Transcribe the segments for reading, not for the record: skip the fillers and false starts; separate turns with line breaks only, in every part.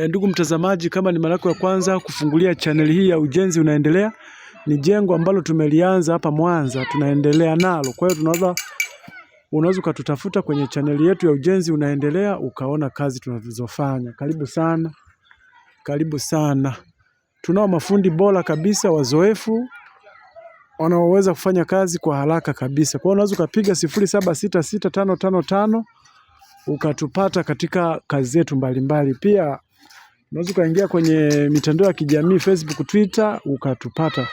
Ndugu mtazamaji, kama ni mara yako ya kwanza kufungulia channel hii ya Ujenzi Unaendelea, ni jengo ambalo tumelianza hapa Mwanza, tunaendelea nalo. Kwa hiyo unaweza ukatutafuta kwenye channel yetu ya Ujenzi Unaendelea ukaona kazi tunazofanya. Karibu sana. Karibu sana. Tunao mafundi bora kabisa, wazoefu, wanaoweza kufanya kazi kwa haraka kabisa. Kwa hiyo unaweza ukapiga 07665555 ukatupata katika kazi zetu mbalimbali. Pia unaweza ukaingia kwenye mitandao ya kijamii Facebook, Twitter ukatupata.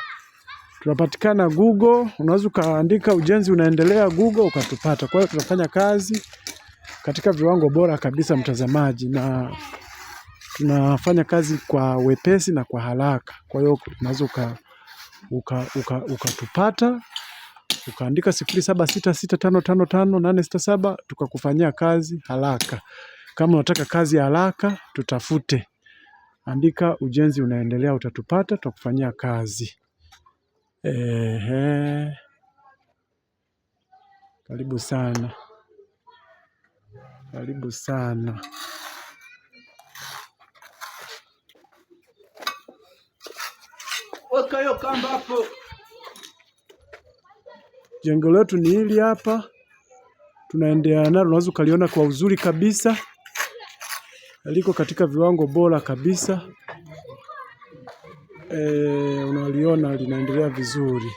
Tunapatikana Google, unaweza ukaandika Ujenzi Unaendelea Google ukatupata. Kwa hiyo tunafanya kazi katika viwango bora kabisa mtazamaji, na tunafanya kazi kwa wepesi na kwa haraka. Kwa hiyo unaweza ukatupata ukaandika 0766555587 tukakufanyia kazi haraka. Kama unataka kazi haraka tutafute. Andika Ujenzi Unaendelea utatupata, tutakufanyia kazi. Karibu sana. Karibu sana. Weka hiyo kamba hapo. Jengo letu ni hili hapa. Tunaendelea nalo, unaweza ukaliona kwa uzuri kabisa. Liko katika viwango bora kabisa. Unaliona linaendelea vizuri.